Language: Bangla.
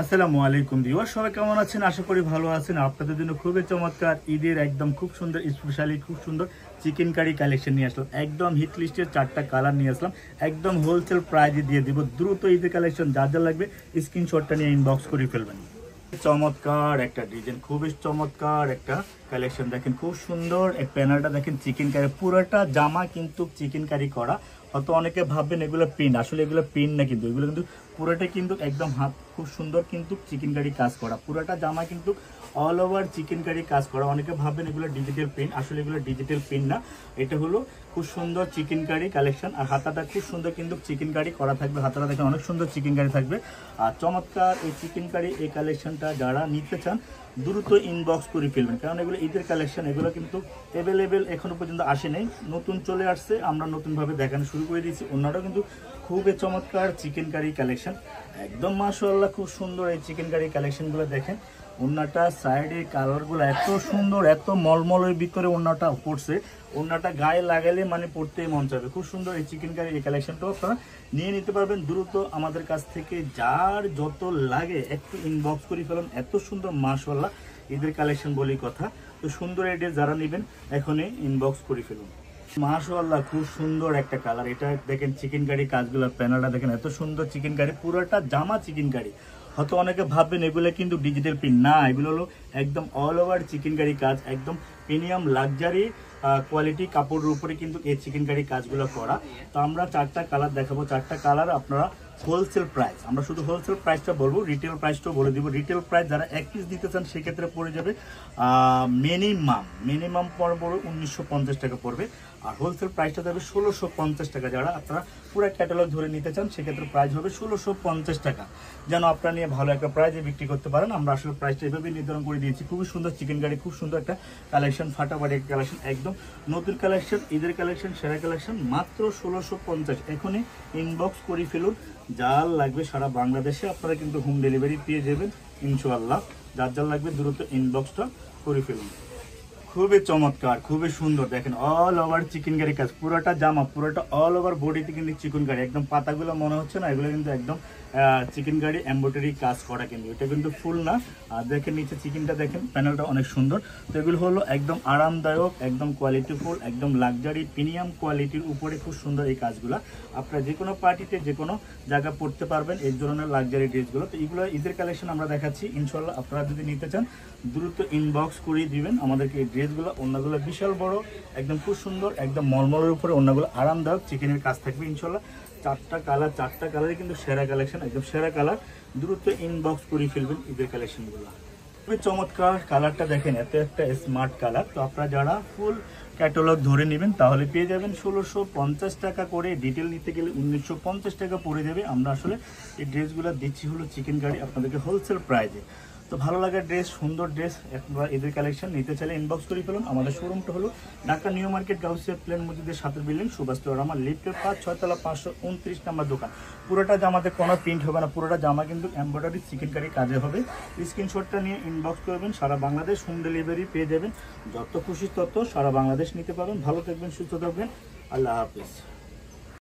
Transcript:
আসসালামু আলাইকুম ভিউয়ার, সবাই কেমন আছেন? আশা করি ভালো আছেন। আপনাদের জন্য খুবই চমৎকার ঈদের একদম খুব সুন্দর স্পেশালি খুব সুন্দর চিকেন কারি কালেকশন নিয়ে আসলাম। একদম হিট লিস্টের 4টা কালার নিয়ে আসলাম, একদম হোলসেল প্রাইজে দিয়ে দিব। দ্রুত ঈদের কালেকশন যা যা লাগবে স্ক্রিনশটটা নিয়ে ইনবক্স করে ফেলবেন। চমৎকার একটা ডিজাইন, খুবই চমৎকার একটা কালেকশন। দেখেন খুব সুন্দর এক প্যানেলটা, দেখেন চিকেন কারি, পুরোটা জামা কিন্তু চিকেন কারি করা। হয়তো অনেকে ভাববেন এগুলো প্রিন্ট, আসলে এগুলো প্রিন্ট না, কিন্তু এগুলো কিন্তু পুরোটা কিন্তু একদম হাত খুব সুন্দর কিন্তু চিকেন কারি কাজ করা। পুরোটা জামা কিন্তু অল ওভার চিকেন কারি কাজ করা। অনেকে ভাববেন এগুলো ডিজিটাল প্রিন্ট, আসলে এগুলো ডিজিটাল প্রিন্ট না, এটা হলো খুব সুন্দর চিকেন কারি কালেকশন। আর হাতাটা খুব সুন্দর কিন্তু চিকেন কারি করা থাকবে। হাতাটা দেখেন অনেক সুন্দর চিকেন কারি থাকবে। আর চমৎকার এই চিকেন কারি এই কালেকশনটা যারা নিতে চান দ্রুত ইনবক্স করে ফেলবেন, কারণ এগুলো ঈদের কালেকশন, এগুলো কিন্তু অ্যাভেলেবেল এখনো পর্যন্ত আসে নাই, নতুন চলে আসছে, আমরা নতুনভাবে দেখানো শুরু করে দিয়েছি। অন্যটাও কিন্তু খুবই চমৎকার চিকেন কারি কালেকশন, একদম মাশাআল্লাহ খুব সুন্দর এই চিকেন কারি কালেকশনগুলো। দেখেন ওন্নাটা সাইডে কালারগুলো এত সুন্দর, এত মলমলের ভিতরে ওন্নাটা পড়ছে, ওন্নাটা গায়ে লাগালে মানে পড়তেই মন চাবে। খুব সুন্দর এই চিকেন কারি এই কালেকশনটাও আপনারা নিয়ে নিতে পারবেন দ্রুত আমাদের কাছ থেকে। যার যত লাগে একটু ইনবক্স করে ফেলুন। এত সুন্দর মাশাআল্লাহ ঈদের কালেকশন বলি কথা, তো সুন্দর এই ড্রেস যারা নেবেন এখনই ইনবক্স করে ফেলুন। মাশাআল্লাহ খুব সুন্দর একটা কালার, এটা দেখেন চিকেন কারি কাজগুলো, প্যানেলটা দেখেন এত সুন্দর চিকেন কারি, পুরোটা জামা চিকেন কারি। হয়তো অনেকে ভাববেন এগুলো কিন্তু ডিজিটাল প্রিন্ট না, এগুলো হলো একদম অল ওভার চিকেন কারি কাজ, একদম প্রিমিয়াম লাক্সারি কোয়ালিটি কাপড়ের উপরে কিন্তু এই চিকেন কারি কাজগুলো করা। তো আমরা 4টা কালার দেখাবো, 4টা কালার আপনারা হোলসেল প্রাইস, আমরা শুধু হোলসেল প্রাইসটা বলবো, রিটেল প্রাইসটাও বলে দিব। রিটেল প্রাইস যারা 1 পিস দিতে চান সেক্ষেত্রে পড়ে যাবে মিনিমাম পড়বে 1950 টাকা পড়বে, আর হোলসেল প্রাইসটা যাবে 1650 টাকা। যারা আপনারা পুরো ক্যাটালগ ধরে নিতে চান সেক্ষেত্রে প্রাইস হবে 1650 টাকা, যেন আপনারা নিয়ে ভালো একটা প্রাইসে বিক্রি করতে পারেন। আমরা আসলে প্রাইসটা এভাবে নির্ধারণ করে দিয়েছি। খুবই সুন্দর চিকেন কারি, খুব সুন্দর একটা কালেকশন, ফাটাফাটি একটা কালেকশন, একদম নতুন কালেকশন, ঈদের কালেকশন, সেরা কালেকশন, মাত্র 1650। এখনই ইনবক্স করে ফেলুন, যার লাগবে সারা বাংলাদেশে আপনারা কিন্তু হোম ডেলিভারি পেয়ে যাবেন ইনশাআল্লাহ। যার যার লাগবে দ্রুত ইনবক্সটা করে ফেলুন। খুবই চমৎকার, খুবই সুন্দর, দেখেন অল ওভার চিকেন কারি কাজ, পুরোটা জামা, পুরোটা অল ওভার বডিতে কিন্তু চিকেন কারি, একদম পাতাগুলো মনে হচ্ছে না, এগুলো কিন্তু একদম চিকেন কারি এমব্রয়ডারি কাজ করা, কিন্তু এটা কিন্তু ফুল না। আর দেখেন নিচে চিকেনটা, দেখেন প্যানেলটা অনেক সুন্দর। তো এগুলো হলো একদম আরামদায়ক, একদম কোয়ালিটিফুল, একদম লাক্সারি প্রিমিয়াম কোয়ালিটির উপরে খুব সুন্দর এই কাজগুলো। আপনারা যে কোনো পার্টিতে যে কোনো জায়গা পড়তে পারবেন এই ধরনের লাক্সারি ড্রেসগুলো। তো এগুলো ঈদের কালেকশন আমরা দেখাচ্ছি ইনশাআল্লাহ। আপনারা যদি নিতে চান দ্রুত ইনবক্স করে দিবেন আমাদেরকে এই ড্রেসগুলো। অন্যগুলো বিশাল বড়, একদম খুব সুন্দর, একদম মলমলের উপরে অন্যগুলো আরামদায়ক চিকেনের কাজ থাকবে ইনশাআল্লাহ। 4টা কালার, 4টা কালারই কিন্তু সেরা কালেকশন, একদম সেরা কালার, দ্রুত ইনবক্স করে ফেলবেন ঈদের কালেকশনগুলো। খুবই চমৎকার কালারটা দেখেন, এত একটা স্মার্ট কালার। তো আপনারা যারা ফুল ক্যাটালগ ধরে নেবেন তাহলে পেয়ে যাবেন 1650 টাকা করে, ডিটেল নিতে গেলে 1950 টাকা পড়ে যাবে। আমরা আসলে এই ড্রেসগুলো দিচ্ছি হলো চিকেন কারি আপনাদেরকে হোলসেল প্রাইজে। তো ভালো লাগার ড্রেস, সুন্দর ড্রেস, আপনারা ঈদের কালেকশন নিতে চাইলে ইনবক্স করে ফেলুন। আমাদের শোরুমটা হলো ঢাকা নিউ মার্কেট, গাউসিয়া প্লেন মসজিদের সাথে বিল্ডিং, সুভাষ আমার লিফটের 5 6 তলা 529 নম্বর দোকান। পুরোটা জামাতে কোনো প্রিন্ট হবে না, পুরোটা জামা কিন্তু এমব্রয়ডারি চিকেন কারি কাজে হবে। স্ক্রিনশটটা নিয়ে ইনবক্স করবেন, সারা বাংলাদেশ হোম ডেলিভারি পেয়ে যাবেন। যত খুশি তত সারা বাংলাদেশ নিতে পারবেন। ভালো থাকবেন, সুস্থ থাকবেন, আল্লাহ হাফিজ।